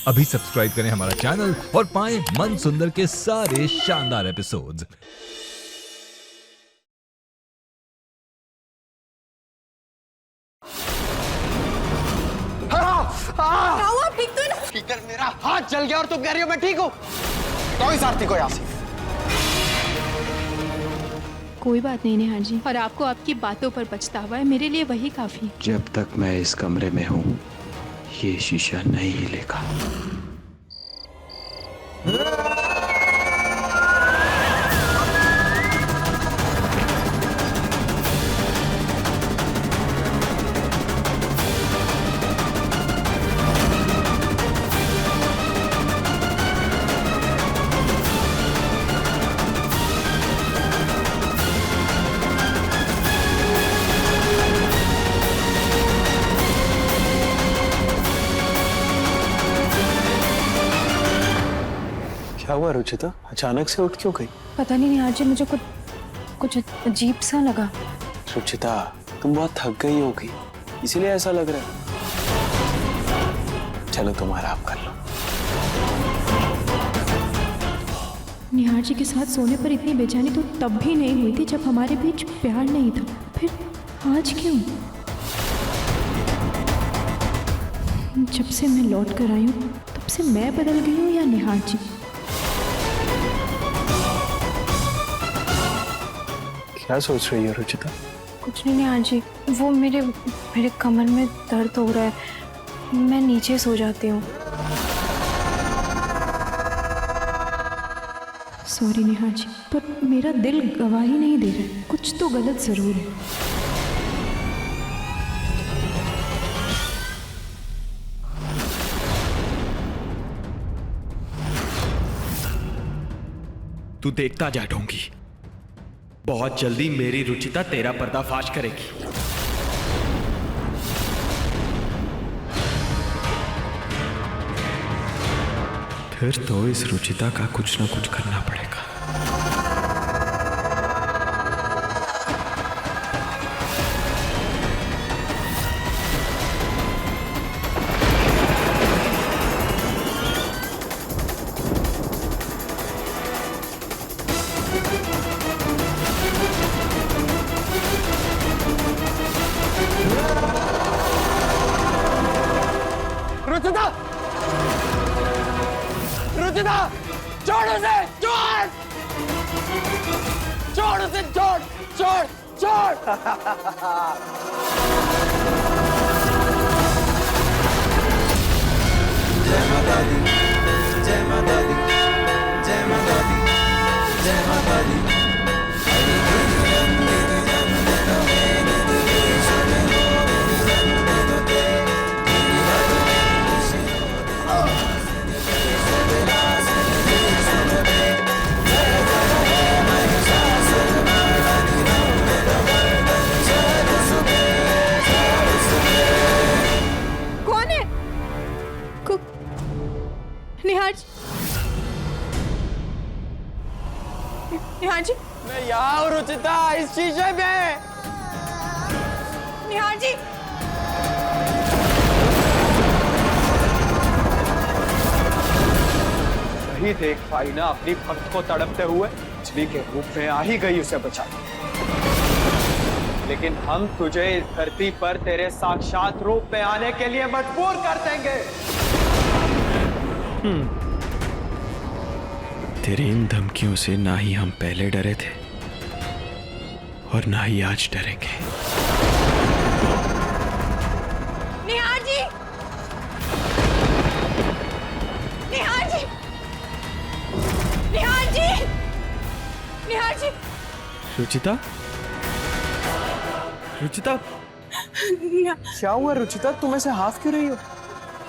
अभी सब्सक्राइब करें हमारा चैनल और पाएं मन सुंदर के सारे शानदार एपिसोड्स। आप ठीक तो ना? स्पीकर मेरा हाथ जल गया और तुम कह रही हो मैं ठीक हूँ। तो इस आरती को यहाँ से। कोई बात नहीं नेहा जी, और आपको आपकी बातों पर पछतावा है, मेरे लिए वही काफी। जब तक मैं इस कमरे में हूँ ये शीशा नहीं हिलेगा। क्या हुआ रुचिता, अचानक से उठ क्यों गई? पता नहीं नेहा जी, मुझे कुछ अजीब सा लगा। रुचिता तुम बहुत थक गई होगी, इसीलिए ऐसा लग रहा है। चलो तुम आराम कर लो। नेहा जी के साथ सोने पर इतनी बेचैनी तो तब भी नहीं हुई थी जब हमारे बीच प्यार नहीं था, फिर आज क्यों? जब से मैं लौट कर आई हूँ तब से मैं बदल गई हूँ या नेहा जी? क्या सोच रही हो रुचिता? कुछ नहीं नेहा जी, वो मेरे कमर में दर्द हो रहा है, मैं नीचे सो जाती हूँ। सॉरी नेहा जी, पर मेरा दिल गवाही नहीं दे रहा है, कुछ तो गलत जरूर है। तू देखता जा ढोंगी, बहुत जल्दी मेरी रुचिता तेरा पर्दाफाश करेगी। फिर तो इस रुचिता का कुछ ना कुछ करना पड़ेगा। रुचिता! रुचिता! छोड़ उसे! छोड़! छोड़ उसे! छोड़! छोड़! छोड़! जय माता दी, जय माता दी, जय माता दी, जय माता दी। नेहा जी, नेहा जी, मैं यहाँ हूँ रुचिता, इस शीशे पे। नेहा जी, सही देख पाई ना अपनी भक्त को तड़पते हुए, बिजली के रूप में आ ही गई उसे बचा। लेकिन हम तुझे इस धरती पर तेरे साक्षात रूप में आने के लिए मजबूर कर देंगे। तेरी इन धमकियों से ना ही हम पहले डरे थे और ना ही आज डरेंगे। नेहा जी, नेहा जी, नेहा जी, नेहा जी, रुचिता, रुचिता, क्या हुआ रुचिता, तुम ऐसे हाफ क्यों रही हो?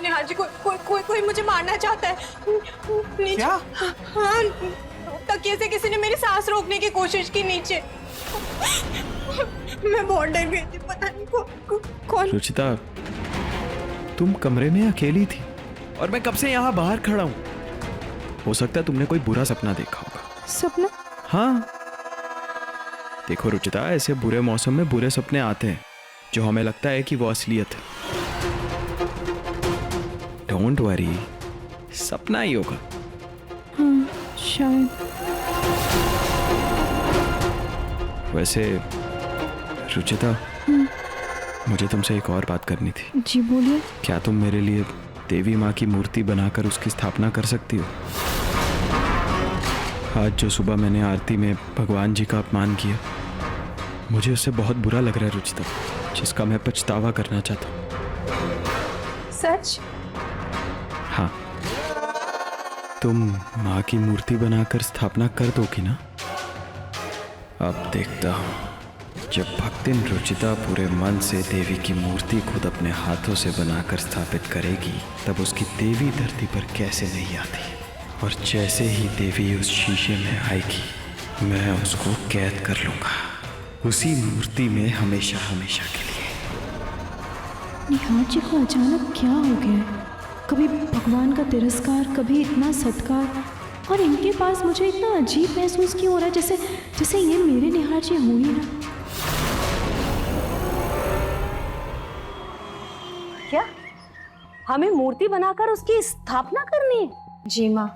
नेहा जी, कोई मुझे मारना चाहता है। नीचे, क्या? हाँ, तकिए से किसी ने मेरी सांस रोकने की कोशिश की नीचे। मैं बहुत डर गई थी, पता नहीं कौन। रुचिता, तुम कमरे में अकेली थी और मैं कब से यहाँ बाहर खड़ा हूँ। हो सकता है तुमने कोई बुरा सपना देखा होगा। सपना? हाँ, देखो रुचिता, ऐसे बुरे मौसम में बुरे सपने आते हैं जो हमें लगता है कि वो असलियत है। डोंट वरी, सपना ही होगा। हाँ शायद। वैसे रुचिता, मुझे तुमसे एक और बात करनी थी। जी बोलिए। क्या तुम मेरे लिए देवी माँ की मूर्ति बनाकर उसकी स्थापना कर सकती हो? आज जो सुबह मैंने आरती में भगवान जी का अपमान किया, मुझे उससे बहुत बुरा लग रहा है रुचिता, जिसका मैं पछतावा करना चाहता हूँ। सच? हाँ, तुम माँ की मूर्ति बनाकर स्थापना कर दोगी ना? अब देखता हूँ, जब भक्तिन रुचिता पूरे मन से देवी की मूर्ति खुद अपने हाथों से बनाकर स्थापित करेगी, तब उसकी देवी धरती पर कैसे नहीं आती। और जैसे ही देवी उस शीशे में आएगी, मैं उसको कैद कर लूंगा उसी मूर्ति में, हमेशा हमेशा के लिए। निहार जी को अचानक क्या हो गया है? कभी भगवान का तिरस्कार, कभी इतना सत्कार, और इनके पास मुझे इतना अजीब महसूस क्यों हो रहा है, जैसे जैसे ये मेरे निहार जी हो ही ना। क्या हमें मूर्ति बनाकर उसकी स्थापना करनी है? जी माँ,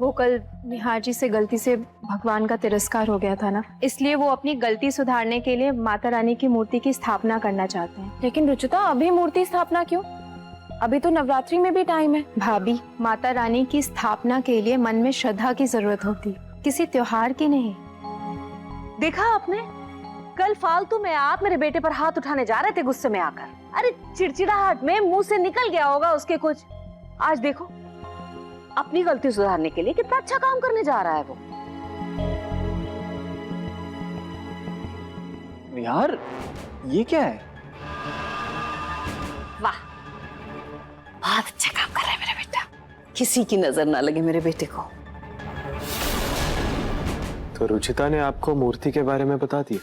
वो कल निहार जी से गलती से भगवान का तिरस्कार हो गया था ना, इसलिए वो अपनी गलती सुधारने के लिए माता रानी की मूर्ति की स्थापना करना चाहते हैं। लेकिन रुचिता, अभी मूर्ति स्थापना क्यों? अभी तो नवरात्रि में भी टाइम है। भाभी, माता रानी की स्थापना के लिए मन में श्रद्धा की जरूरत होती, किसी त्योहार की नहीं। देखा आपने, कल फालतू में आप मेरे बेटे पर हाथ उठाने जा रहे थे गुस्से में आकर। अरे चिड़चिड़ाहट में मुंह से निकल गया होगा उसके कुछ। आज देखो, अपनी गलती सुधारने के लिए कितना अच्छा काम करने जा रहा है वो। यार, ये क्या है? वाह, बहुत अच्छा काम कर रहा है मेरा बेटा। किसी की नजर ना लगे मेरे बेटे को। तो रुचिता ने आपको मूर्ति के बारे में बता दिया?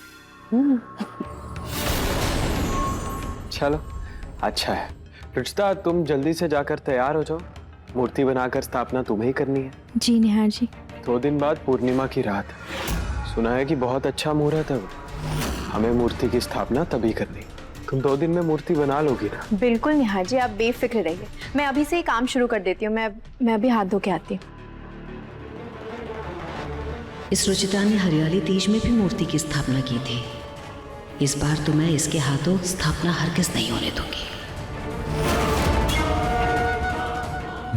चलो, अच्छा है। रुचिता, तुम जल्दी से जाकर तैयार हो जाओ, मूर्ति बनाकर स्थापना तुम्हें ही करनी है। जी निहार जी। 2 दिन बाद पूर्णिमा की रात, सुना है कि बहुत अच्छा मुहूर्त है वो। हमें मूर्ति की स्थापना तभी करनी। तुम 2 दिन में मूर्ति बना लोगी ना? बिल्कुल निहार जी, आप बेफिक्र रहिए। मैं अभी से ही काम शुरू कर देती हूँ। मैं अभी हाथ धो के आती हूँ। इस रुचिता ने हरियाली तीज में भी मूर्ति की स्थापना की थी। इस बार तो मैं इसके हाथों स्थापना हरगिज नहीं होने दूंगी।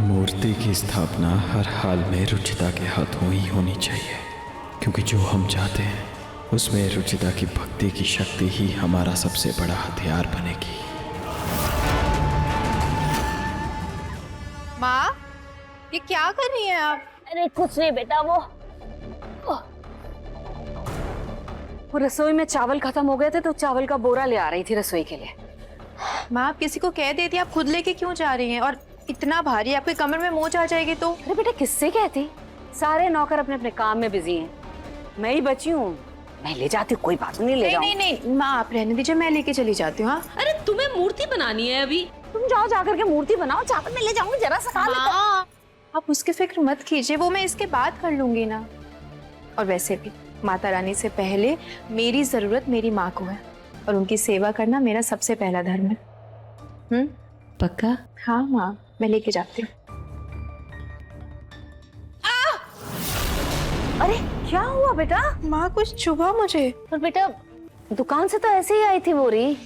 मूर्ति की स्थापना हर हाल में रुचिता के हाथों ही होनी चाहिए, क्योंकि जो हम चाहते हैं उसमें रुचिता की भक्ति की शक्ति ही हमारा सबसे बड़ा हथियार बनेगी। माँ, ये क्या कर रही हैं आप? अरे कुछ नहीं बेटा, वो रसोई में चावल खत्म हो गए थे तो चावल का बोरा ले आ रही थी रसोई के लिए। माँ, आप किसी को कह देती, आप खुद लेके क्यों जा रही हैं? और इतना भारी, आपके कमर में मोच आ जाएगी तो। अरे बेटा, किससे कहती? सारे नौकर अपने अपने काम में बिजी हैं। मैं ही बची हूँ, मैं ले जाती हूँ। कोई बात नहीं, ले जाऊँ। नहीं माँ, आप रहने दीजिए, मैं लेके चली जाती हूँ। हाँ, अरे तुम्हें मूर्ति बनानी है अभी? तुम जाओ, जाकर के मूर्ति बनाओ। चावल मैं ले जाऊंगी, जरा सा खा लेते। आप उसकी फिक्र मत कीजिए, वो मैं इसके बाद कर लूंगी ना। और वैसे भी माता रानी से पहले मेरी जरूरत मेरी माँ को है, और उनकी सेवा करना मेरा सबसे पहला धर्म है। पक्का? हाँ माँ, मैं लेके जाती हूँ। अरे क्या हुआ बेटा? माँ, कुछ चुभा मुझे। पर बेटा, दुकान से तो ऐसे ही आई थी बोरी।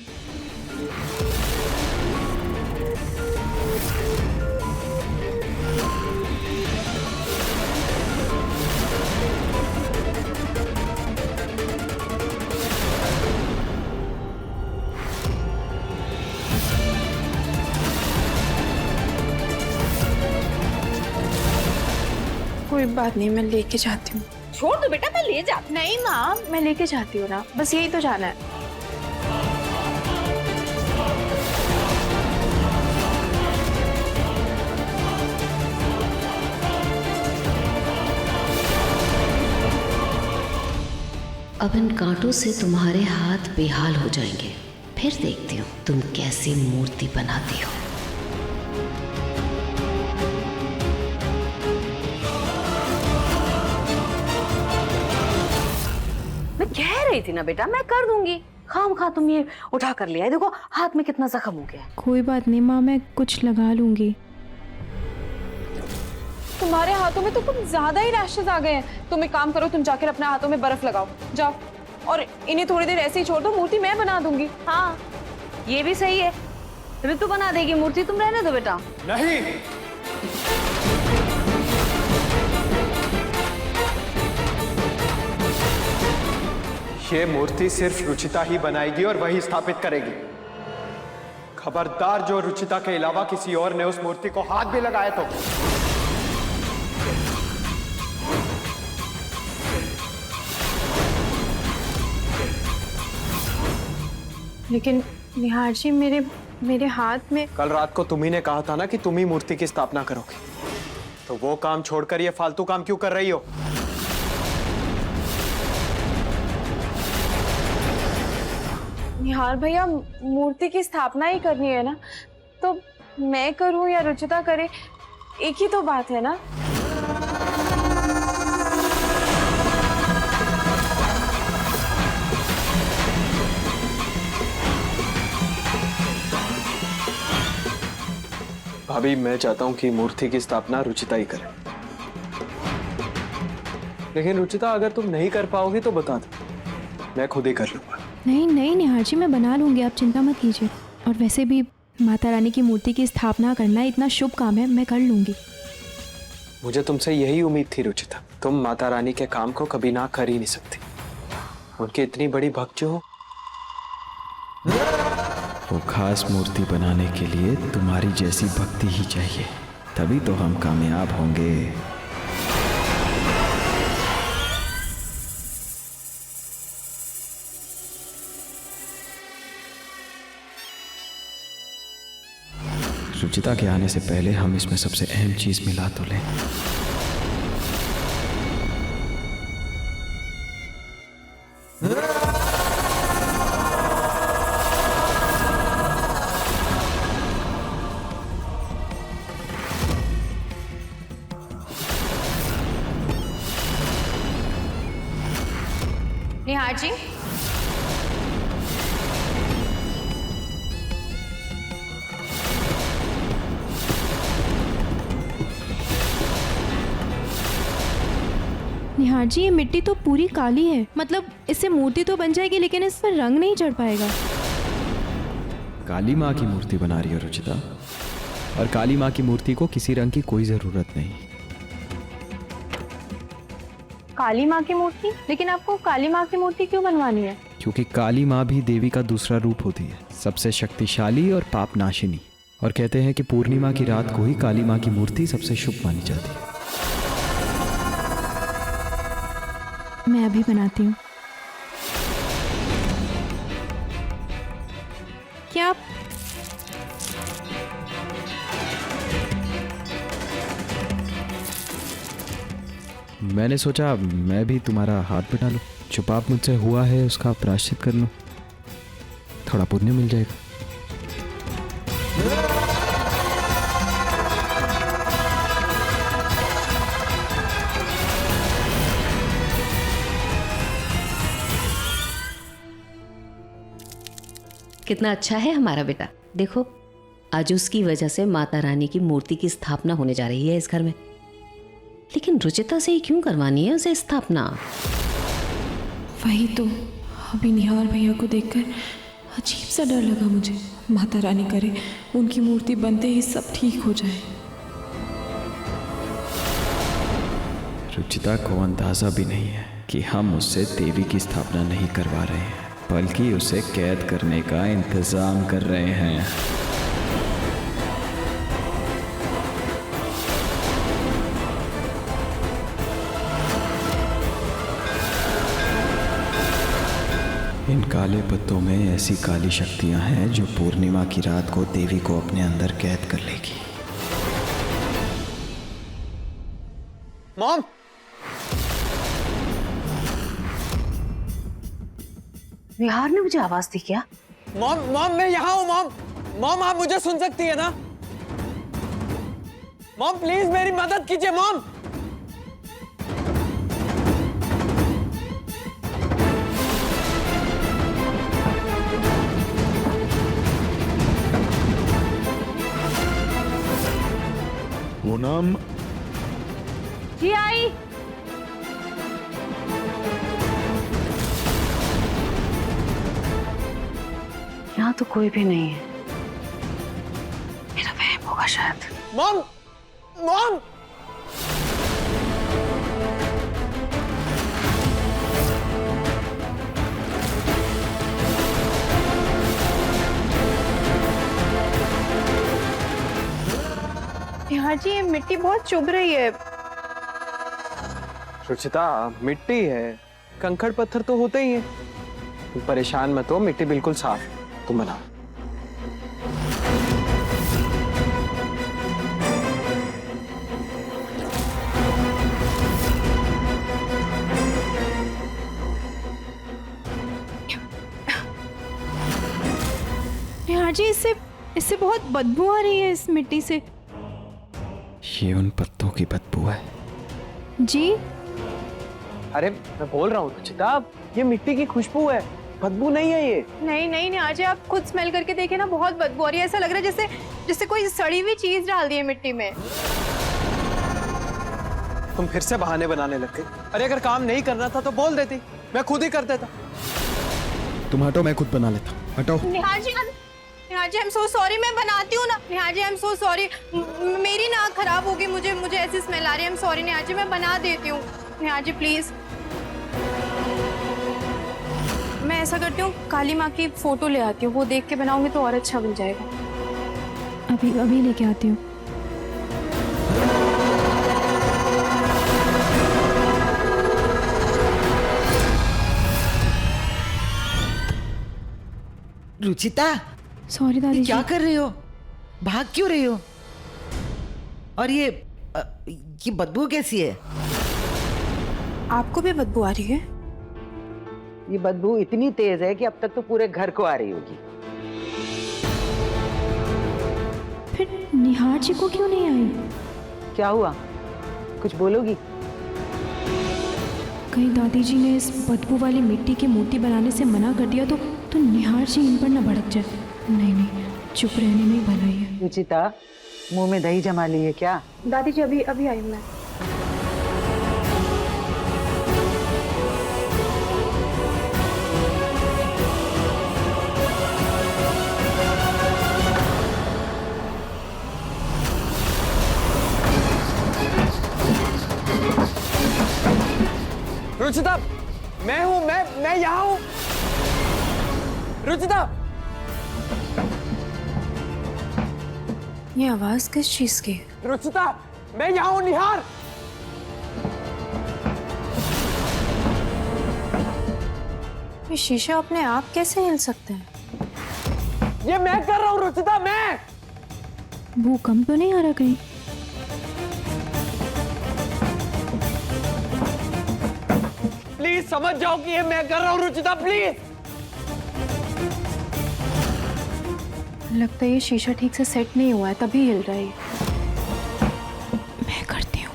कोई बात नहीं, मैं लेके जाती हूँ। छोड़ दो बेटा, मैं ले जाती। नहीं माँ, मैं लेके जाती हूँ ना, बस यही तो जाना है। अब इन कांटों से तुम्हारे हाथ बेहाल हो जाएंगे, फिर देखती हूँ तुम कैसी मूर्ति बनाती हो। मैं कह रही थी ना बेटा, मैं कर दूंगी। खामखा तुम ये उठा कर लिया है। देखो हाथ में कितना जख्म हो गया है। कोई बात नहीं माँ, मैं कुछ लगा लूंगी। तुम्हारे हाथों में तो कुछ ज्यादा ही रैशेस आ गए हैं। तुम एक काम करो, तुम जाकर अपने हाथों में बर्फ लगाओ, जाओ, और इन्हें थोड़ी देर ऐसे ही छोड़ दो, मूर्ति मैं बना दूंगी। हाँ, ये भी सही है। ऋतु बना देगी मूर्ति, तुम रहने दो बेटा। नहीं, ये मूर्ति सिर्फ रुचिता ही बनाएगी और वही स्थापित करेगी। खबरदार, जो रुचिता के अलावा किसी और ने उस मूर्ति को हाथ भी लगाया तो। लेकिन निहार जी, मेरे हाथ में। कल रात को तुम्ही ने कहा था ना कि तुम ही मूर्ति की स्थापना करोगे, तो वो काम छोड़कर ये फालतू काम क्यों कर रही हो? निहार भैया, मूर्ति की स्थापना ही करनी है ना, तो मैं करूं या रुचिता करे, एक ही तो बात है ना। भाभी, मैं चाहता हूं कि मूर्ति की स्थापना रुचिता ही करे। लेकिन रुचिता, अगर तुम नहीं कर पाओगी तो बता दो, मैं खुद ही कर लूंगा। नहीं नहीं निहार जी, मैं बना लूँगी, आप चिंता मत कीजिए। और वैसे भी माता रानी की मूर्ति की स्थापना करना इतना शुभ काम है, मैं कर लूँगी। मुझे तुमसे यही उम्मीद थी रुचिता। तुम माता रानी के काम को कभी ना कर ही नहीं सकती। उनकी इतनी बड़ी भक्त जो हो। वो खास मूर्ति बनाने के लिए तुम्हारी जैसी भक्ति ही चाहिए, तभी तो हम कामयाब होंगे। रुचिता के आने से पहले हम इसमें सबसे अहम चीज मिला तो लें। निहार जी, निहार जी, ये मिट्टी तो पूरी काली है, मतलब इससे मूर्ति तो बन जाएगी, लेकिन इस पर रंग नहीं चढ़ पाएगा। काली माँ की मूर्ति बना रही हो रुचिता, और काली माँ की मूर्ति को किसी रंग की कोई जरूरत नहीं। काली माँ की मूर्ति? लेकिन आपको काली माँ की मूर्ति क्यों बनवानी है? क्योंकि काली माँ भी देवी का दूसरा रूप होती है, सबसे शक्तिशाली और पाप नाशिनी। और कहते हैं कि पूर्णिमा की रात को ही काली माँ की मूर्ति सबसे शुभ मानी जाती है। मैं अभी बनाती हूँ। क्या आप मैंने सोचा मैं भी तुम्हारा हाथ बटा लूं, जो पाप मुझसे हुआ है उसका प्रायश्चित कर लूं, थोड़ा पुण्य मिल जाएगा। कितना अच्छा है हमारा बेटा। देखो, आज उसकी वजह से माता रानी की मूर्ति की स्थापना होने जा रही है इस घर में। लेकिन रुचिता से ही क्यों करवानी है उसे स्थापना? वही तो, अभी निहार भैया को देखकर अजीब सा डर लगा मुझे। माता रानी करे उनकी मूर्ति बनते ही सब ठीक हो जाए। रुचिता को अंदाजा भी नहीं है कि हम उससे देवी की स्थापना नहीं करवा रहे हैं, बल्कि उसे कैद करने का इंतजाम कर रहे हैं। इन काले पत्तों में ऐसी काली शक्तियां हैं जो पूर्णिमा की रात को देवी को अपने अंदर कैद कर लेगी। मॉम, विहार ने मुझे आवाज दी क्या? मॉम मॉम मैं यहाँ हूँ मॉम। मॉम आप मुझे सुन सकती है ना? मॉम प्लीज मेरी मदद कीजिए मॉम। वो नाम जी आई। यहाँ तो कोई भी नहीं है, मेरा वहम होगा शायद। Mom, mom. निहार जी, ये मिट्टी बहुत चुभ रही है। रुचिता, मिट्टी है, कंकड़ पत्थर तो होते ही हैं। तुम परेशान मत हो, मिट्टी बिल्कुल साफ है, तुम बनाओ। निहार जी, इससे इससे बहुत बदबू आ रही है, इस मिट्टी से। ये उन पत्तों की बदबू है। जी? अरे मैं बोल रहा हूँ रुचिता, ये मिट्टी की खुशबू है, बदबू नहीं है ये। नहीं नहीं निहार जी, आप खुद स्मेल करके देखे ना, बहुत बदबू आ रही है। ऐसा लग रहा है जैसे जैसे कोई सड़ी हुई चीज डाल दी है मिट्टी में। तुम फिर से बहाने बनाने लग गए। अरे अगर काम नहीं करना था तो बोल देती, मैं खुद ही कर देता। तुम हटो, मैं खुद बना लेता हूँ। हटो। निहार जी, आई एम सो सॉरी, मैं बनाती हूँ ना। निहार जी, आई एम सो सॉरी, मेरी नाक खराब होगी, मुझे ऐसी स्मेल आ रही है। आई एम सॉरी निहार जी, मैं बना देती हूँ। निहार जी प्लीज, मैं ऐसा करती हूँ, काली माँ की फोटो ले आती हूँ, वो देख के बनाऊंगी तो और अच्छा बन जाएगा। अभी लेके आती हूँ। रुचिता, सॉरी दादी जी। क्या कर रही हो? भाग क्यों रही हो? और ये बदबू कैसी है? आपको भी बदबू आ रही है? ये बदबू इतनी तेज है कि अब तक तो पूरे घर को आ रही होगी। फिर निहार जी को क्यों नहीं आई? क्या हुआ? कुछ बोलोगी? कहीं दादी जी ने इस बदबू वाली मिट्टी की मूर्ति बनाने से मना कर दिया तो निहार जी इन पर न भड़क जाए। नहीं, चुप रहने में ही भलाई है। रुचिता, मुंह में दही जमा ली है क्या? दादी जी अभी आई मैं। रुचिता, मैं हूँ, मैं यहाँ हूँ। रुचिता, ये आवाज किस चीज की? रुचिता, मैं यहाँ हूँ। निहार, ये शीशा अपने आप कैसे हिल सकते हैं? ये मैं कर रहा हूँ रुचिता, मैं। भूकंप तो नहीं आ रहा कहीं? प्लीज समझ जाओ कि ये मैं कर रहा हूँ रुचिता, प्लीज। लगता है ये शीशा ठीक से सेट नहीं हुआ है, तभी हिल रहा है। मैं करती हूँ।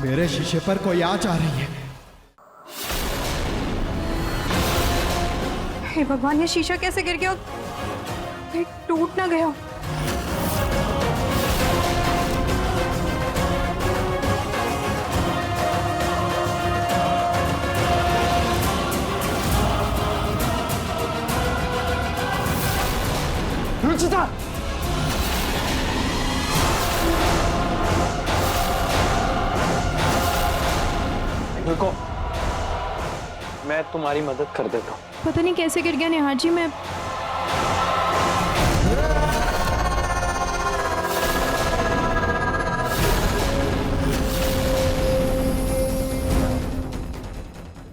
मेरे शीशे पर कोई आंच आ रही है। हे भगवान, ये शीशा कैसे गिर गया? कहीं टूट ना गया? रुचिता, रुको, मैं तुम्हारी मदद कर देता हूँ। पता नहीं कैसे गिर गया निहार जी। मैं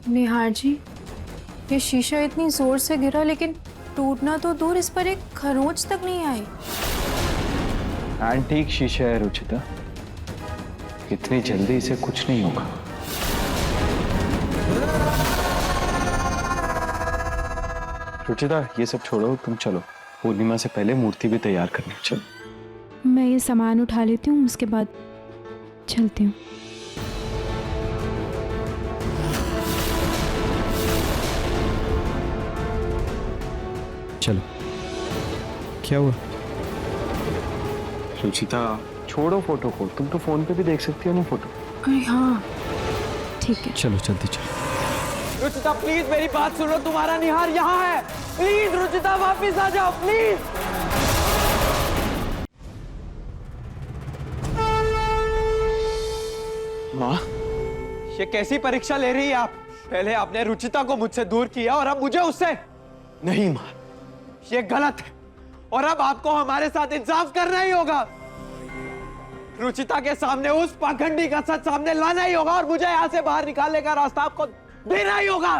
निहार जी, ये शीशा इतनी जोर से गिरा, लेकिन टूटना तो दूर, इस पर एक खरोंच तक नहीं आई। एंटीक शीशा है रुचिता, इतनी जल्दी इसे कुछ नहीं होगा। रुचिता ये सब छोड़ो, तुम चलो, पूर्णिमा से पहले मूर्ति भी तैयार करनी। चलो मैं ये सामान उठा लेती हूँ, उसके बाद चलती हूँ। चलो। क्या हुआ? रुचिता छोड़ो फोटो को, तुम तो फोन पे भी देख सकती हो ना फोटो। अरे हाँ ठीक है। चलो जल्दी चलो। रुचिता प्लीज मेरी बात सुनो, तुम्हारा निहार यहाँ है। प्लीज रुचिता वापस आ जाओ प्लीज। माँ, ये कैसी परीक्षा ले रही है आप? पहले आपने रुचिता को मुझसे दूर किया और अब मुझे उससे। नहीं माँ, ये गलत है और अब आपको हमारे साथ इंसाफ करना ही होगा। रुचिता के सामने उस पाखंडी का सच सामने लाना ही होगा और मुझे यहाँ से बाहर निकालने का रास्ता आपको देना ही होगा।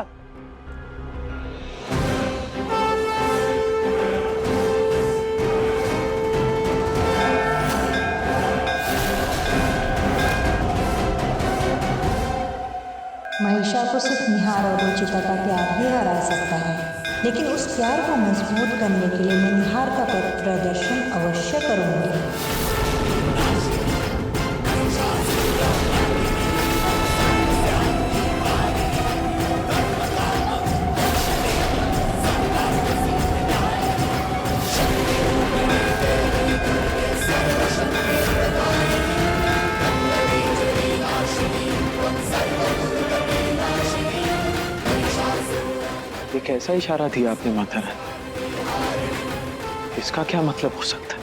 महिषा को सिर्फ निहार और रुचिता का प्यार ही हरा सकता है, लेकिन उस प्यार को मजबूत करने के लिए मैं निहार का प्रदर्शन अवश्य करूंगी। ये कैसा इशारा दिया आपने माता रानी? इसका क्या मतलब हो सकता है?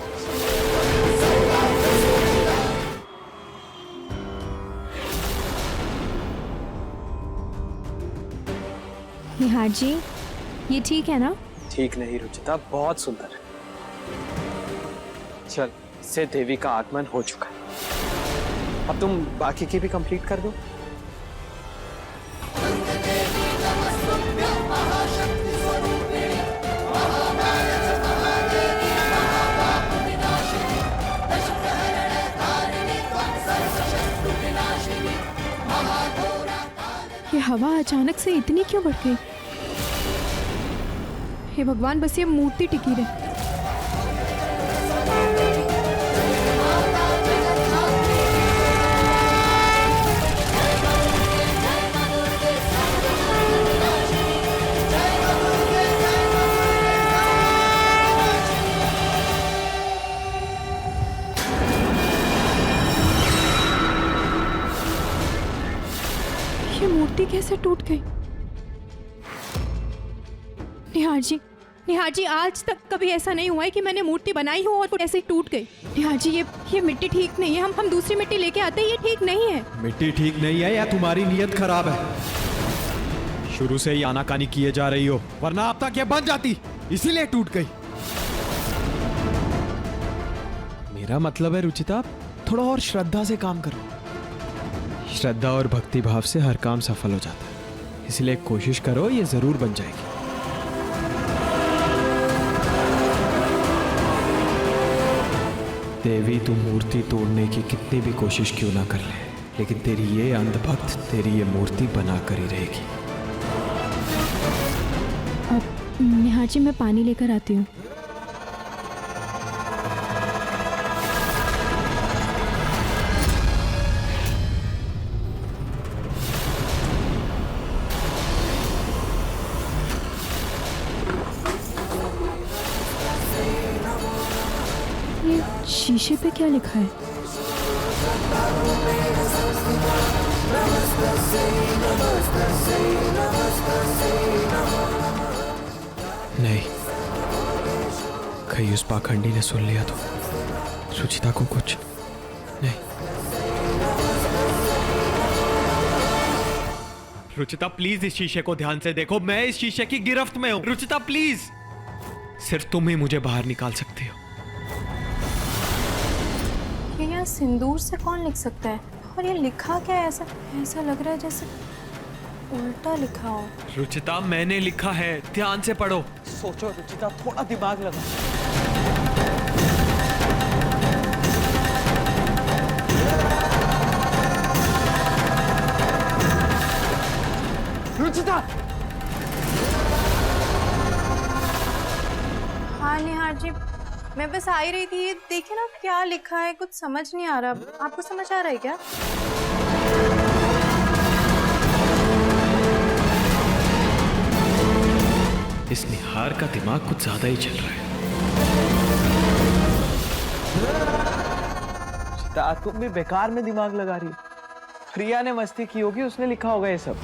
निहार जी, ये ठीक है ना? ठीक नहीं रुचिता, बहुत सुंदर है। चल, इससे देवी का आगमन हो चुका है। अब तुम बाकी की भी कंप्लीट कर दो। ये हवा अचानक से इतनी क्यों बढ़ गई? हे भगवान, बस ये मूर्ति टिकी रहे। ये मूर्ति कैसे टूट गई? निहार जी, आज तक कभी ऐसा नहीं हुआ है कि मैंने मूर्ति बनाई हो और वो ऐसे ही टूट गई। निहार जी, ये मिट्टी ठीक नहीं है। हम दूसरी मिट्टी लेके आते हैं। ये ठीक नहीं है। मिट्टी ठीक नहीं है या तुम्हारी नीयत खराब है? शुरू से ही आनाकानी किए जा रही हो, वरना अब तक ये बन जाती, इसीलिए टूट गई। मेरा मतलब है रुचिता, थोड़ा और श्रद्धा से काम करो। श्रद्धा और भक्ति भाव से हर काम सफल हो जाता है, इसलिए कोशिश करो, ये जरूर बन जाएगी। देवी, तू मूर्ति तोड़ने की कितनी भी कोशिश क्यों ना कर ले, लेकिन तेरी ये अंधभक्त तेरी ये मूर्ति बना कर ही रहेगी। अब निहार जी, मैं पानी लेकर आती हूँ। शीशे पे क्या लिखा है? नहीं, कहीं उस पाखंडी ने सुन लिया तो रुचिता को कुछ नहीं। रुचिता प्लीज इस शीशे को ध्यान से देखो, मैं इस शीशे की गिरफ्त में हूं। रुचिता प्लीज, सिर्फ तुम ही मुझे बाहर निकाल सकती हो। ये यहाँ सिंदूर से कौन लिख सकता है? और ये लिखा क्या है? ऐसा लग रहा है जैसे उल्टा लिखा हो। रुचिता, मैंने लिखा है, ध्यान से पढ़ो। सोचो रुचिता, थोड़ा दिमाग लगा। मैं बस आ ही रही थी, ये देखिए ना क्या लिखा है, कुछ समझ नहीं आ रहा। आपको समझ आ रहा है क्या? इस निहार का दिमाग कुछ ज्यादा ही चल रहा है। तुम भी बेकार में दिमाग लगा रही हो। प्रिया ने मस्ती की होगी, उसने लिखा होगा ये सब।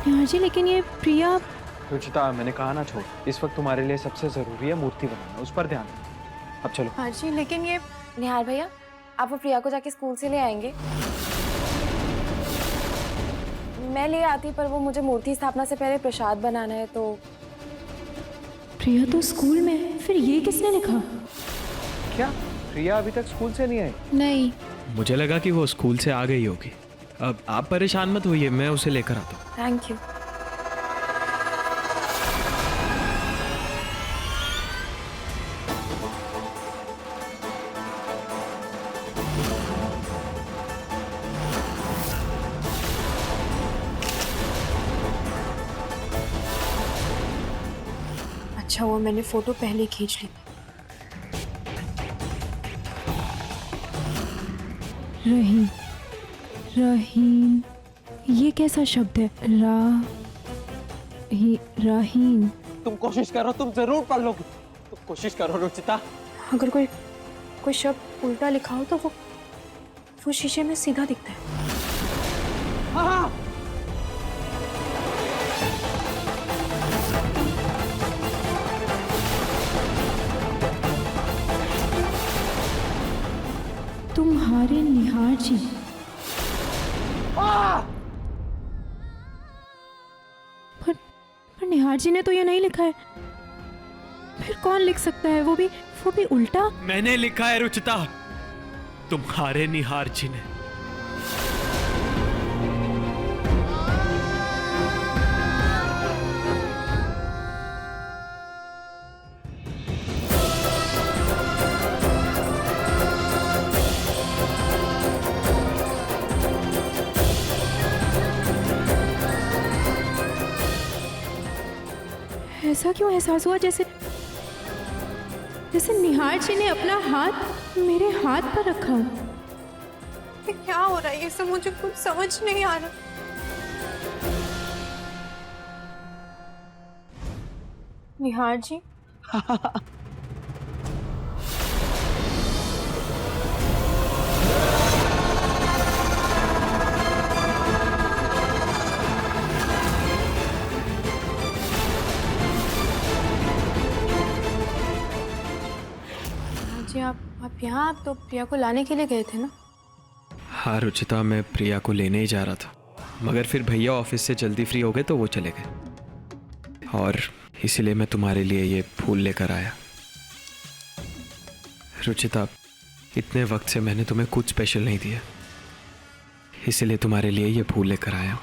यहाँ जी, लेकिन ये प्रिया। रुचिता, मैंने कहा ना छोड़, इस वक्त तुम्हारे लिए सबसे जरूरी है मूर्ति बनाना, उस पर ध्यान दो। अब चलो। हाँ जी, लेकिन ये निहार भैया, आप वो प्रिया को जाके स्कूल से ले आएंगे? मैं ले आती, पर वो मुझे मूर्ति स्थापना से पहले प्रसाद बनाना है। तो प्रिया तो स्कूल में है, फिर ये किसने लिखा? क्या प्रिया अभी तक स्कूल से नहीं आई? नहीं। मुझे लगा कि वो स्कूल से आ गई होगी। अब आप परेशान मत होइए, मैं उसे लेकर आता हूँ। Thank you. अच्छा हुआ मैंने फोटो पहले खींच ली। रहीम, रहीम, ये कैसा शब्द है? राहीम। तुम कोशिश करो, तुम जरूर पढ़ लोगे। तुम कोशिश करो रुचिता। अगर कोई शब्द उल्टा लिखा हो तो वो शीशे में सीधा दिखता है। हाँ। तुम्हारे निहार जी। पर निहार जी ने तो ये नहीं लिखा है, फिर कौन लिख सकता है? वो भी उल्टा। मैंने लिखा है रुचिता, तुम्हारे निहार जी ने। ऐसा क्यों एहसास हुआ जैसे निहार जी ने अपना हाथ मेरे हाथ पर रखा हो। ये क्या हो रहा है? ये सब मुझे कुछ समझ नहीं आ रहा। निहार जी। आप यहाँ, आप तो प्रिया को लाने के लिए गए थे ना? हाँ रुचिता, मैं प्रिया को लेने ही जा रहा था, मगर फिर भैया ऑफिस से जल्दी फ्री हो गए तो वो चले गए, और इसीलिए मैं तुम्हारे लिए ये फूल लेकर आया। रुचिता, इतने वक्त से मैंने तुम्हें कुछ स्पेशल नहीं दिया, इसीलिए तुम्हारे लिए ये फूल लेकर आया।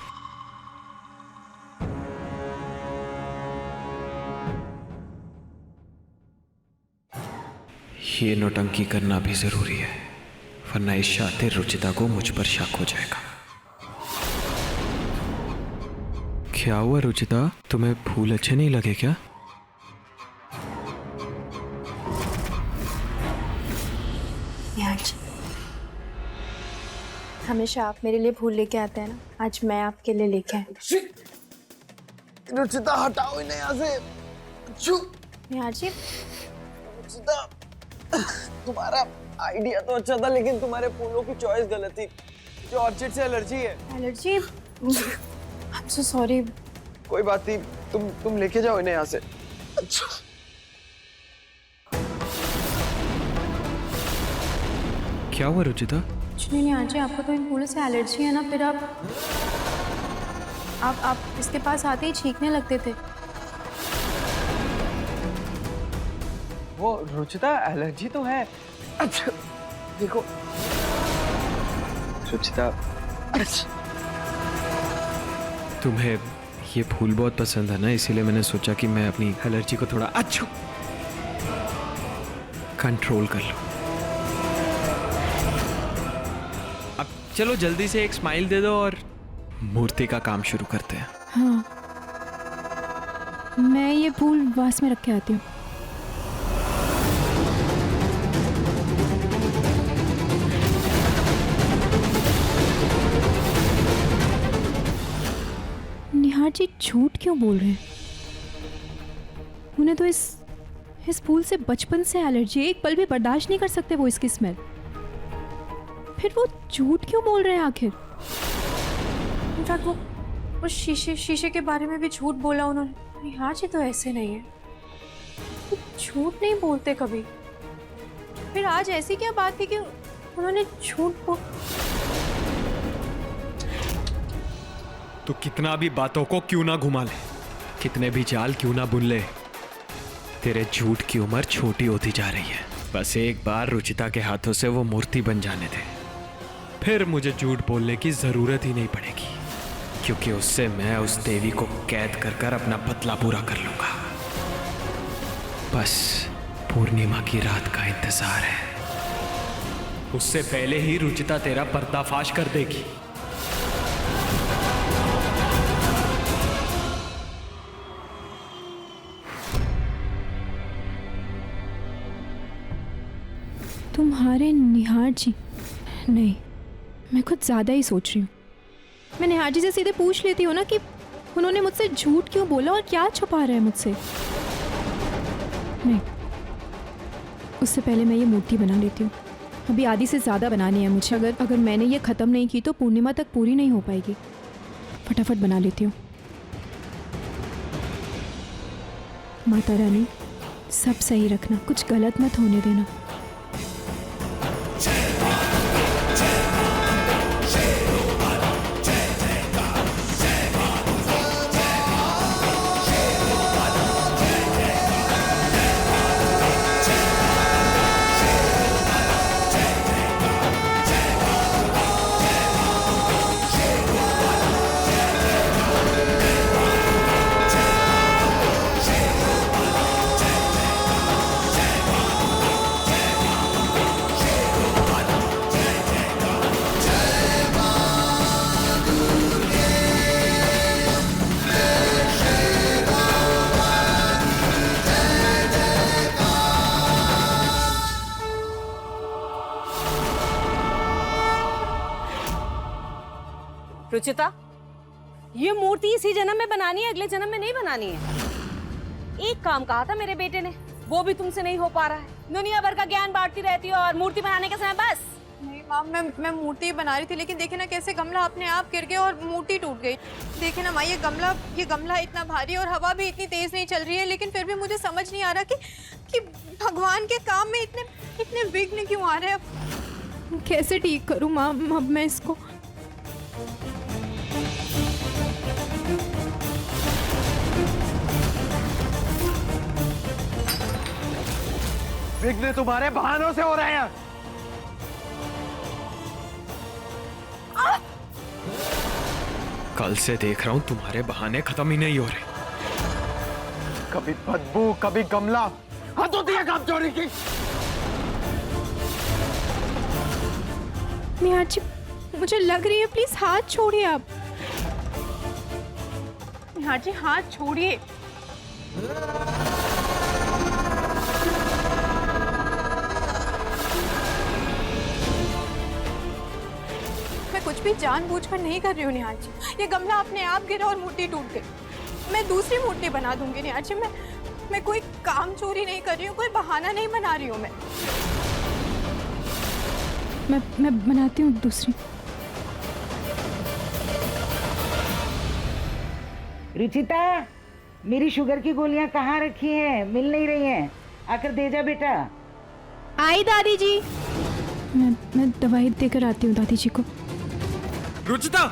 ये नौटंकी करना भी जरूरी है, वरना इस शातिर रुचिता को मुझ पर शक हो जाएगा। क्या हुआ रुचिता, तुम्हें फूल अच्छे नहीं लगे क्या? हमेशा आप मेरे लिए फूल लेके आते हैं ना, आज मैं आपके लिए लेके आई। रुचिता हटाओ इन्हें यहाँ से। निहार जी, रुचिता, तुम्हारा आइडिया तो अच्छा था, लेकिन तुम्हारे फूलों की चॉइस गलत थी। जो ऑर्चिड से एलर्जी है। Allergy? I am so sorry. कोई बात नहीं, तुम लेके जाओ इन्हें यहाँ से। क्या हुआ रुचिता? कुछ नहीं निहार जी, आपको तो इन फूलों से एलर्जी है ना, फिर आप इसके पास आते ही छींकने लगते थे। वो रुचिता, एलर्जी तो है। अच्छा देखो रुचिता, तुम्हें ये फूल बहुत पसंद है ना, इसीलिए मैंने सोचा कि मैं अपनी एलर्जी को थोड़ा कंट्रोल कर लो। अब चलो जल्दी से एक स्माइल दे दो और मूर्ति का काम शुरू करते हैं। हाँ, मैं ये फूल वास में रख के आती हूँ। निहार जी झूठ क्यों बोल रहे हैं? उन्हें तो इस फूल से बचपन से एलर्जी है, एक पल भी बर्दाश्त नहीं कर सकते वो इसकी स्मेल। फिर वो झूठ क्यों बोल रहे हैं आखिर? इनफैक्ट वो शीशे के बारे में भी झूठ बोला उन्होंने। निहार जी तो ऐसे नहीं है, वो झूठ नहीं बोलते कभी। फिर आज ऐसी क्या बात थी कि उन्होंने झूठ बोल? तो कितना भी बातों को क्यों ना घुमा ले, कितने भी जाल क्यों ना बुन ले, तेरे झूठ की उम्र छोटी होती जा रही है। बस एक बार रुचिता के हाथों से वो मूर्ति बन जाने दे, फिर मुझे झूठ बोलने की जरूरत ही नहीं पड़ेगी, क्योंकि उससे मैं उस देवी को कैद कर कर अपना बदला पूरा कर लूंगा। बस पूर्णिमा की रात का इंतजार है, उससे पहले ही रुचिता तेरा पर्दाफाश कर देगी। तुम्हारे निहार जी? नहीं, मैं कुछ ज़्यादा ही सोच रही हूँ। मैं निहार जी से सीधे पूछ लेती हूँ ना कि उन्होंने मुझसे झूठ क्यों बोला और क्या छुपा रहे हैं मुझसे। नहीं, उससे पहले मैं ये मूर्ति बना लेती हूँ। अभी आधी से ज़्यादा बनानी है मुझे। अगर मैंने ये ख़त्म नहीं की तो पूर्णिमा तक पूरी नहीं हो पाएगी। फटाफट बना लेती हूँ। माता रानी, सब सही रखना, कुछ गलत मत होने देना। रुचिता, ये मूर्ति इसी जन्म में बनानी है, अगले जन्म में नहीं बनानी है। एक काम कहा था मेरे बेटे ने, वो भी तुमसे नहीं हो पा रहा है। दुनिया भर का ज्ञान बांटती रहती हो और मूर्ति बनाने के समय बस। नहीं माँ, मैं मूर्ति बना रही थी, लेकिन देखे ना कैसे गमला अपने आप गिर गया और मूर्ति टूट गई। देखे ना माँ, ये गमला इतना भारी और हवा भी इतनी तेज नहीं चल रही है, लेकिन फिर भी मुझे समझ नहीं आ रहा कि भगवान के काम में इतने विघ्न क्यों आ रहे हैं। अब कैसे ठीक करूँ माँ अब मैं इसको? विघ्न तुम्हारे बहानों से हो रहे हैं। कल से देख रहा हूं तुम्हारे बहाने खत्म ही नहीं हो रहे। कभी बदबू, कभी गमला, हद होती है काम चोरी की। निहार जी, मुझे लग रही है, प्लीज हाथ छोड़िए आप। निहार जी, हाथ छोड़िए। मैं कुछ भी जानबूझकर नहीं कर रही हूँ निहार जी। ये गमला अपने आप गिरा और मूर्ति टूट गई। मैं दूसरी मूर्ति बना दूंगी निहार जी। मैं कोई काम चोरी नहीं कर रही हूँ, कोई बहाना नहीं बना रही हूँ। मैं बनाती हूँ दूसरी। रुचिता, मेरी शुगर की गोलियां कहाँ रखी हैं? मिल नहीं रही हैं, आकर दे जा बेटा। आई दादी जी। मैं दवाई देकर आती हूँ दादी जी को। रुचिता!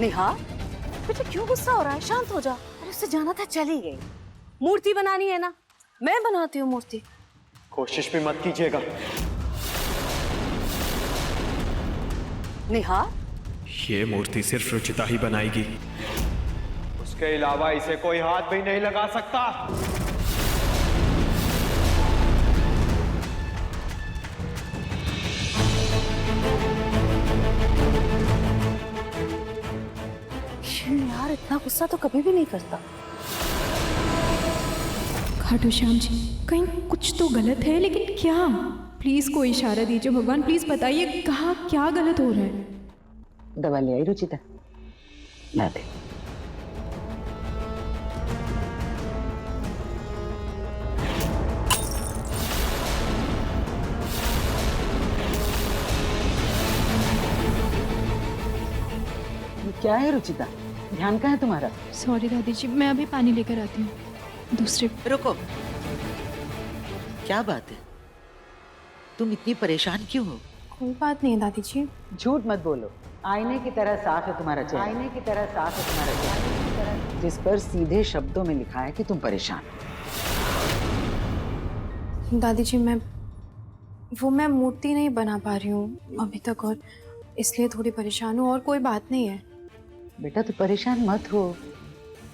निहार, बेटा क्यों गुस्सा हो रहा है? शांत हो जा। अरे उससे जाना था, चली गई। मूर्ति बनानी है ना, मैं बनाती हूँ मूर्ति। कोशिश भी मत कीजिएगा। निहार, ये मूर्ति सिर्फ रुचिता ही बनाएगी। उसके अलावा इसे कोई हाथ भी नहीं लगा सकता। इतना गुस्सा तो कभी भी नहीं करता। खाटू श्याम जी, कहीं कुछ तो गलत है, लेकिन क्या? प्लीज़ कोई इशारा दीजिए भगवान, प्लीज़ बताइए कहाँ क्या गलत हो रहा है। दवा ले आई रुचिता? ला दे। क्या है रुचिता, ध्यान कहाँ है तुम्हारा? सॉरी दादी जी, मैं अभी पानी लेकर आती हूँ। दूसरे रुको, क्या बात है? तुम इतनी परेशान क्यों हो? कोई बात नहीं है दादी जी। झूठ मत बोलो, आईने की तरह साफ है तुम्हारा चेहरा, आईने की तरह साफ है तुम्हारा चेहरा, जिस पर सीधे शब्दों में लिखा है कि तुम परेशान हो। दादी जी, मैं मूर्ति नहीं बना पा रही हूँ अभी तक, और इसलिए थोड़ी परेशान हूँ, और कोई बात नहीं है। बेटा तू परेशान मत हो,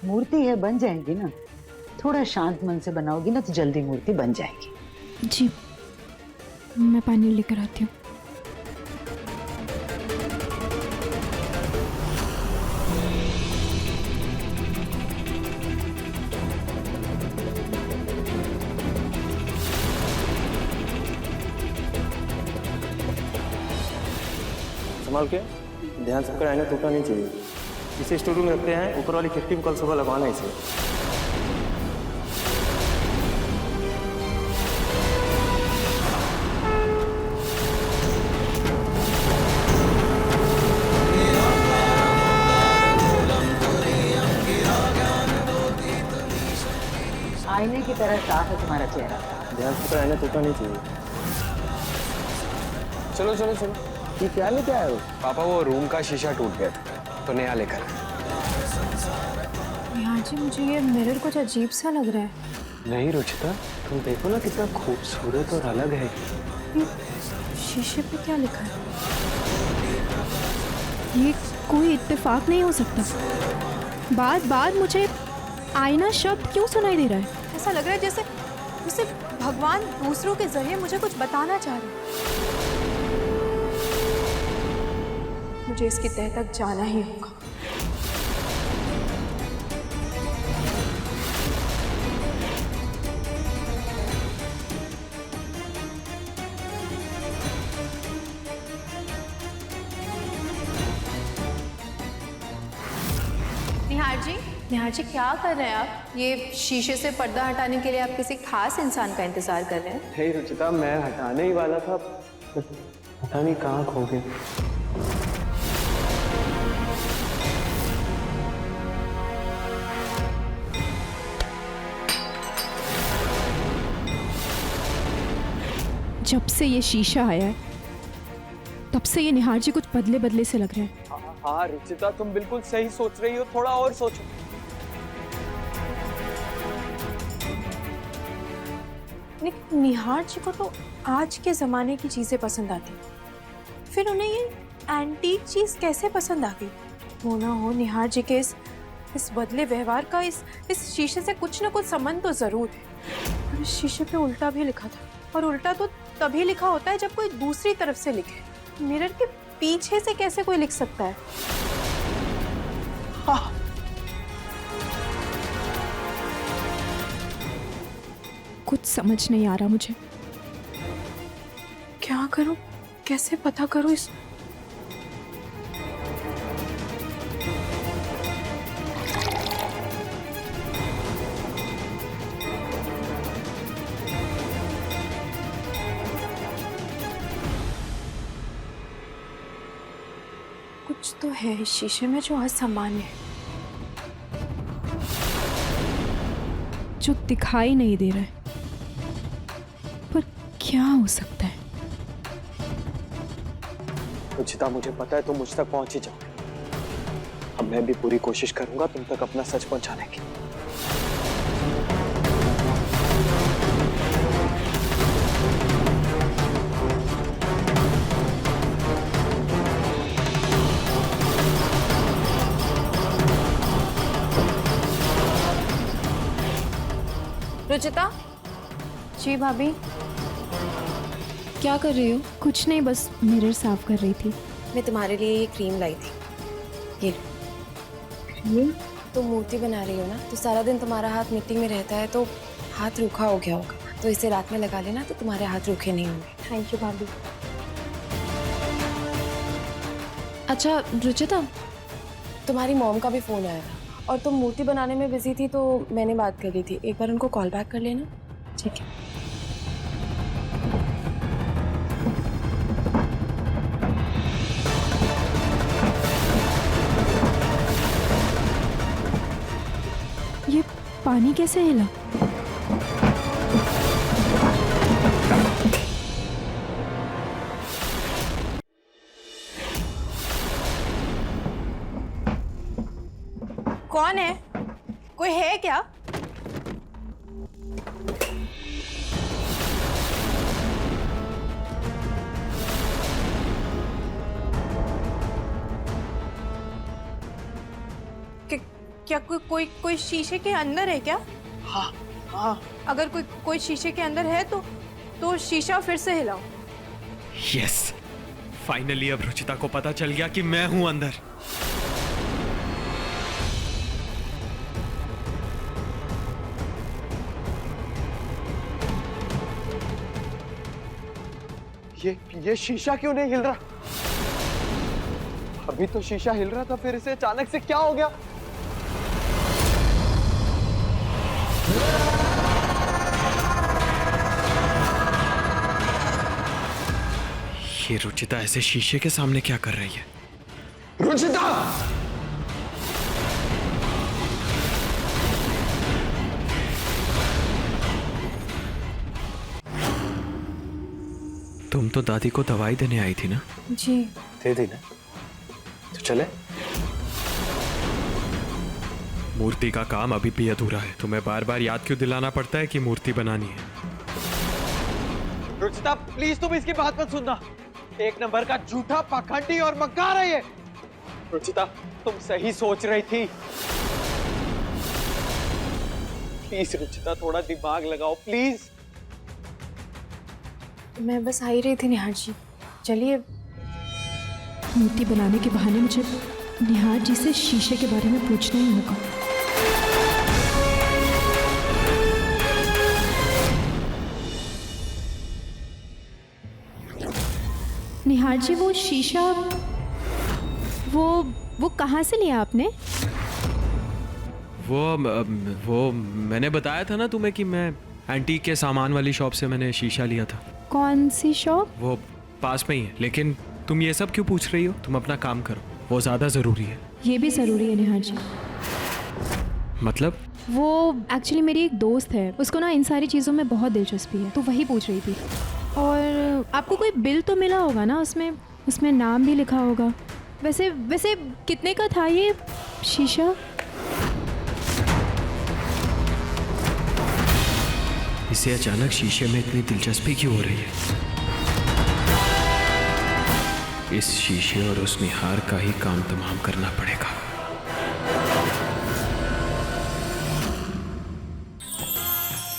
मूर्ति है, बन जाएगी ना। थोड़ा शांत मन से बनाओगी ना तो जल्दी मूर्ति बन जाएगी। जी, मैं पानी लेकर आती हूँ। संभाल के, ध्यान से पकड़, आईना टूटना नहीं चाहिए। इसे स्टोर रूम में रखते हैं, ऊपर वाली खिड़की में कल सुबह लगवाना है इसे। आईने की तरह साफ है तुम्हारा चेहरा। ध्यान से पकड़, आईना टूटना नहीं चाहिए। चलो चलो चलो। ये क्या लेके आए हो? पापा वो रूम का शीशा टूट गया था तो नया लेकर। यार जी, मुझे ये मिरर कुछ अजीब सा लग रहा है। नहीं रुचिता, तुम देखो ना कितना खूबसूरत और अलग है। शीशे पे क्या लिखा है? ये कोई इत्तेफाक नहीं हो सकता। बार बार मुझे आईना शब्द क्यों सुनाई दे रहा है? ऐसा लग रहा है जैसे जैसे भगवान दूसरों के जरिए मुझे कुछ बताना चाह रहे हैं। मुझे इसकी तह तक जाना ही होगा। निहार जी, क्या कर रहे हैं आप? ये शीशे से पर्दा हटाने के लिए आप किसी खास इंसान का इंतजार कर रहे हैं? हे रुचिता, मैं हटाने ही वाला था, पता नहीं कहाँ खो गया। जब से ये शीशा आया है तब से ये निहार जी कुछ बदले बदले से लग रहे हैं। हाँ रुचिता, तुम बिल्कुल सही सोच रही हो, थोड़ा और सोचो। लेकिन निहार जी को तो आज के जमाने की चीजें पसंद आती, फिर उन्हें ये एंटीक चीज कैसे पसंद आ गई? हो ना हो निहार जी के इस बदले व्यवहार का इस शीशे से कुछ ना कुछ संबंध तो जरूर है। और इस शीशे पे उल्टा भी लिखा था, और उल्टा तो तभी लिखा होता है जब कोई दूसरी तरफ से लिखे। मिरर के पीछे से कैसे कोई लिख सकता है? कुछ समझ नहीं आ रहा मुझे। क्या करूं, कैसे पता करूं इस? कुछ तो है इस शीशे में जो असामान्य है, जो दिखाई नहीं दे रहा है, पर क्या हो सकता है? रुचिता, मुझे पता है तुम मुझ तक पहुंच ही जाओगे। अब मैं भी पूरी कोशिश करूंगा तुम तक अपना सच पहुंचाने की। रुचिता। जी भाभी। क्या कर रही हो? कुछ नहीं, बस मिरर साफ कर रही थी। मैं तुम्हारे लिए ये क्रीम लाई थी। ये क्रीम? तुम मूर्ति बना रही हो ना, तो सारा दिन तुम्हारा हाथ मिट्टी में रहता है तो हाथ रूखा हो गया होगा, तो इसे रात में लगा लेना तो तुम्हारे हाथ रूखे नहीं होंगे। थैंक यू भाभी। अच्छा रुचिता, तुम्हारी मॉम का भी फ़ोन आया था और तुम मूर्ति बनाने में बिजी थी तो मैंने बात कर ली थी, एक बार उनको कॉल बैक कर लेना। ठीक है। ये पानी कैसे हिला? कौन है? कोई है क्या? क्या कोई शीशे के अंदर है क्या? हाँ हाँ। अगर कोई शीशे के अंदर है तो शीशा फिर से हिलाओ। यस, फाइनली अब रुचिता को पता चल गया कि मैं हूं अंदर। ये शीशा क्यों नहीं हिल रहा? अभी तो शीशा हिल रहा था, फिर इसे अचानक से क्या हो गया? ये रुचिता ऐसे शीशे के सामने क्या कर रही है? रुचिता! तुम तो दादी को दवाई देने आई थी ना? जी दे दी ना, तो चले। मूर्ति का काम अभी भी अधूरा है। तुम्हें बार बार याद क्यों दिलाना पड़ता है कि मूर्ति बनानी है? रुचिता प्लीज तुम इसकी बात मत सुनना, एक नंबर का झूठा, पाखंडी और मक्कार है ये। रुचिता तुम सही सोच रही थी। प्लीज रुचिता थोड़ा दिमाग लगाओ प्लीज। मैं बस आ ही रही थी निहार जी, चलिए। मूर्ति बनाने के बहाने मुझे निहार जी से शीशे के बारे में पूछना ही होगा। निहार जी वो शीशा वो कहाँ से लिया आपने? वो मैंने बताया था ना तुम्हें कि मैं एंटीक के सामान वाली शॉप से मैंने शीशा लिया था। कौन सी शॉप? वो पास में ही है। लेकिन तुम ये सब क्यों पूछ रही हो? तुम अपना काम करो, वो ज़्यादा ज़रूरी है। ये भी ज़रूरी है निहार जी। मतलब? वो एक्चुअली मेरी एक दोस्त है, उसको ना इन सारी चीज़ों में बहुत दिलचस्पी है, तो वही पूछ रही थी। और आपको कोई बिल तो मिला होगा ना, उसमें नाम भी लिखा होगा। वैसे कितने का था ये शीशा? इसे अचानक शीशे में इतनी दिलचस्पी क्यों हो रही है? इस शीशे और उस निहार का ही काम तमाम करना पड़ेगा।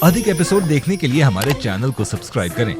अधिक एपिसोड देखने के लिए हमारे चैनल को सब्सक्राइब करें